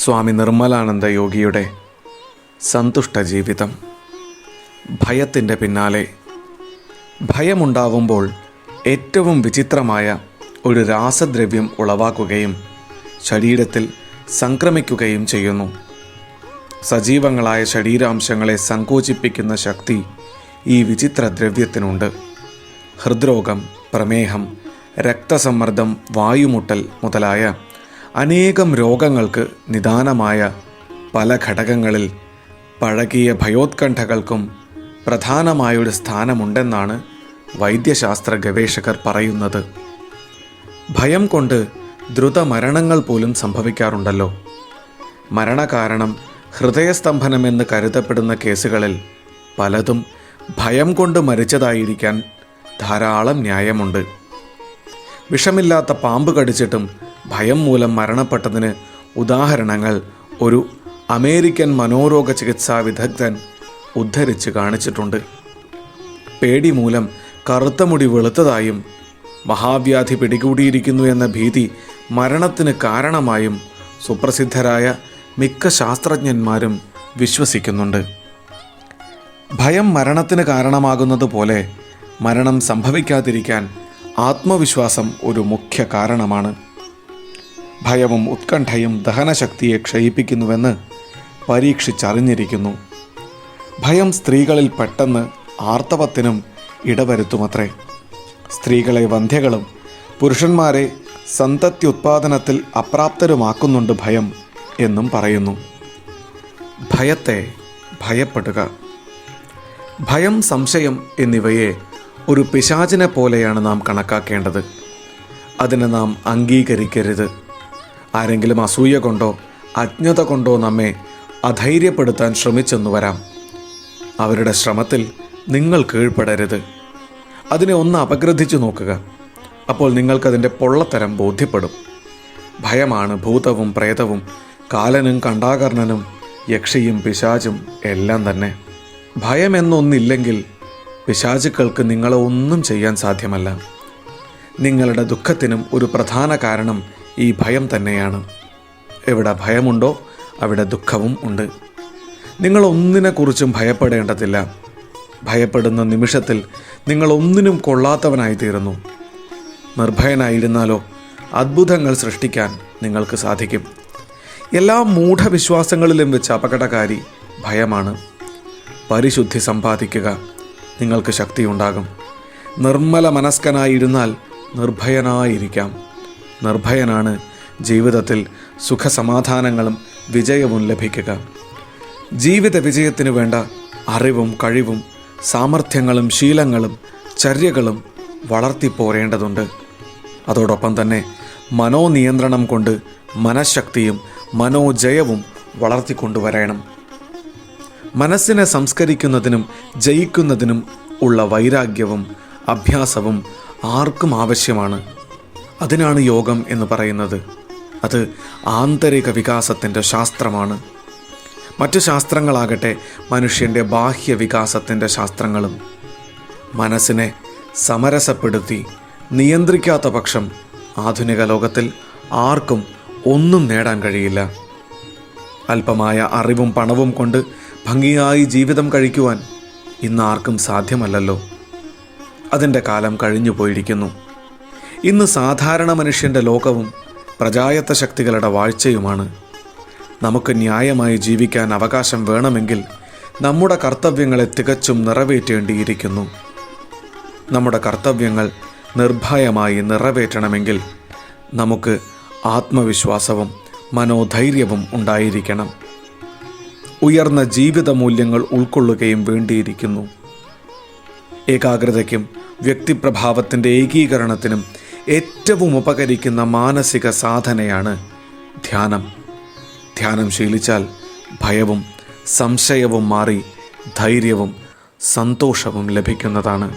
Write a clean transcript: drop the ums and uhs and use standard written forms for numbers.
സ്വാമി നിർമ്മലാനന്ദ യോഗിയുടെ സന്തുഷ്ട ജീവിതം. ഭയത്തിൻ്റെ പിന്നാലെ. ഭയമുണ്ടാവുമ്പോൾ ഏറ്റവും വിചിത്രമായ ഒരു രാസദ്രവ്യം ഉളവാക്കുകയും ശരീരത്തിൽ സംക്രമിക്കുകയും ചെയ്യുന്നു. സജീവങ്ങളായ ശരീരാംശങ്ങളെ സങ്കോചിപ്പിക്കുന്ന ശക്തി ഈ വിചിത്ര ദ്രവ്യത്തിനുണ്ട്. ഹൃദ്രോഗം, പ്രമേഹം, രക്തസമ്മർദ്ദം, വായുമുട്ടൽ മുതലായ അനേകം രോഗങ്ങൾക്ക് നിദാനമായ പല ഘടകങ്ങളിൽ പഴകിയ ഭയോത്കണ്ഠകൾക്കും പ്രധാനമായൊരു സ്ഥാനമുണ്ടെന്നാണ് വൈദ്യശാസ്ത്ര ഗവേഷകർ പറയുന്നത്. ഭയം കൊണ്ട് ദ്രുതമരണങ്ങൾ പോലും സംഭവിക്കാറുണ്ടല്ലോ. മരണകാരണം ഹൃദയസ്തംഭനമെന്ന് കരുതപ്പെടുന്ന കേസുകളിൽ പലതും ഭയം കൊണ്ട് മരിച്ചതായിരിക്കാൻ ധാരാളം ന്യായമുണ്ട്. വിഷമില്ലാത്ത പാമ്പ് കടിച്ചിട്ടും ഭയം മൂലം മരണപ്പെട്ടതിന് ഉദാഹരണങ്ങൾ ഒരു അമേരിക്കൻ മനോരോഗ ചികിത്സാ വിദഗ്ധൻ ഉദ്ധരിച്ച് കാണിച്ചിട്ടുണ്ട്. പേടി മൂലം കറുത്ത മുടി വെളുത്തതായും മഹാവ്യാധി പിടികൂടിയിരിക്കുന്നു എന്ന ഭീതി മരണത്തിന് കാരണമായും സുപ്രസിദ്ധരായ മിക്ക ശാസ്ത്രജ്ഞന്മാരും വിശ്വസിക്കുന്നുണ്ട്. ഭയം മരണത്തിന് കാരണമാകുന്നത് പോലെ മരണം സംഭവിക്കാതിരിക്കാൻ ആത്മവിശ്വാസം ഒരു മുഖ്യ കാരണമാണ്. ഭയവും ഉത്കണ്ഠയും ദഹനശക്തിയെ ക്ഷയിപ്പിക്കുന്നുവെന്ന് പരീക്ഷിച്ചറിഞ്ഞിരിക്കുന്നു. ഭയം സ്ത്രീകളിൽ പെട്ടെന്ന് ആർത്തവത്തിനും ഇടവരുത്തുമത്രേ. സ്ത്രീകളെ വന്ധ്യകളും പുരുഷന്മാരെ സന്തത്യുത്പാദനത്തിൽ അപ്രാപ്തരുമാക്കുന്നുണ്ട് ഭയം എന്നും പറയുന്നു. ഭയത്തെ ഭയപ്പെടുക. ഭയം, സംശയം എന്നിവയെ ഒരു പിശാചിനെ പോലെയാണ് നാം കണക്കാക്കേണ്ടത്. അതിനെ നാം അംഗീകരിക്കരുത്. ആരെങ്കിലും അസൂയ കൊണ്ടോ അജ്ഞത കൊണ്ടോ നമ്മെ അധൈര്യപ്പെടുത്താൻ ശ്രമിച്ചെന്നു വരാം. അവരുടെ ശ്രമത്തിൽ നിങ്ങൾ കീഴ്പ്പെടരുത്. അതിനെ ഒന്ന് അപഗ്രഥിച്ചു നോക്കുക. അപ്പോൾ നിങ്ങൾക്കതിൻ്റെ പൊള്ളത്തരം ബോധ്യപ്പെടും. ഭയമാണ് ഭൂതവും പ്രേതവും കാലനും കണ്ടാകർണനും യക്ഷിയും പിശാചും എല്ലാം തന്നെ. ഭയമെന്നൊന്നില്ലെങ്കിൽ പിശാചുക്കൾക്ക് നിങ്ങളെ ഒന്നും ചെയ്യാൻ സാധ്യമല്ല. നിങ്ങളുടെ ദുഃഖത്തിനും ഒരു പ്രധാന കാരണം ഈ ഭയം തന്നെയാണ്. എവിടെ ഭയമുണ്ടോ അവിടെ ദുഃഖവും ഉണ്ട്. നിങ്ങൾ ഒന്നിനെക്കുറിച്ചും ഭയപ്പെടേണ്ടതില്ല. ഭയപ്പെടുന്ന നിമിഷത്തിൽ നിങ്ങൾ ഒന്നിനും കൊള്ളാത്തവനായിത്തീരുന്നു. നിർഭയനായിരുന്നാലോ അത്ഭുതങ്ങൾ സൃഷ്ടിക്കാൻ നിങ്ങൾക്ക് സാധിക്കും. എല്ലാ മൂഢവിശ്വാസങ്ങളിലും വെച്ച് അപകടകാരി ഭയമാണ്. പരിശുദ്ധി സമ്പാദിക്കുക, നിങ്ങൾക്ക് ശക്തിയുണ്ടാകും. നിർമ്മല മനസ്കനായിരുന്നാൽ നിർഭയനായിരിക്കാം. നിർഭയനാണ് ജീവിതത്തിൽ സുഖസമാധാനങ്ങളും വിജയവും ലഭിക്കുക. ജീവിത വിജയത്തിനു വേണ്ട അറിവും കഴിവും സാമർഥ്യങ്ങളും ശീലങ്ങളും ചര്യകളും വളർത്തിപ്പോരേണ്ടതുണ്ട്. അതോടൊപ്പം തന്നെ മനോനിയന്ത്രണം കൊണ്ട് മനഃശക്തിയും മനോജയവും വളർത്തിക്കൊണ്ടുവരണം. മനസ്സിനെ സംസ്കരിക്കുന്നതിനും ജയിക്കുന്നതിനും ഉള്ള വൈരാഗ്യവും അഭ്യാസവും ആർക്കും ആവശ്യമാണ്. അതിനാണ് യോഗം എന്ന് പറയുന്നത്. അത് ആന്തരിക വികാസത്തിൻ്റെ ശാസ്ത്രമാണ്. മറ്റു ശാസ്ത്രങ്ങളാകട്ടെ മനുഷ്യൻ്റെ ബാഹ്യ വികാസത്തിൻ്റെ ശാസ്ത്രങ്ങളും. മനസ്സിനെ സമരസപ്പെടുത്തി നിയന്ത്രിക്കാത്ത പക്ഷം ആധുനിക ലോകത്തിൽ ആർക്കും ഒന്നും നേടാൻ കഴിയില്ല. അല്പമായ അറിവും പണവും കൊണ്ട് ഭംഗിയായി ജീവിതം കഴിക്കുവാൻ ഇന്ന് ആർക്കും സാധ്യമല്ലല്ലോ. അതിൻ്റെ കാലം കഴിഞ്ഞു പോയിരിക്കുന്നു. ഇന്ന് സാധാരണ മനുഷ്യൻ്റെ ലോകവും പ്രജായത്ത ശക്തികളുടെ വാഴ്ചയുമാണ്. നമുക്ക് ന്യായമായി ജീവിക്കാൻ അവകാശം വേണമെങ്കിൽ നമ്മുടെ കർത്തവ്യങ്ങളെ തികച്ചും നിറവേറ്റേണ്ടിയിരിക്കുന്നു. നമ്മുടെ കർത്തവ്യങ്ങൾ നിർഭയമായി നിറവേറ്റണമെങ്കിൽ നമുക്ക് ആത്മവിശ്വാസവും മനോധൈര്യവും ഉണ്ടായിരിക്കണം. ഉയർന്ന ജീവിത മൂല്യങ്ങൾ ഉൾക്കൊള്ളുകയും വേണ്ടിയിരിക്കുന്നു. ഏകാഗ്രതയ്ക്കും വ്യക്തിപ്രഭാവത്തിൻ്റെ ഏകീകരണത്തിനും ഏറ്റവും ഉപകരിക്കുന്ന മാനസിക സാധനയാണ് ധ്യാനം. ധ്യാനം ശീലിച്ചാൽ ഭയവും സംശയവും മാറി ധൈര്യവും സന്തോഷവും ലഭിക്കുന്നതാണ്.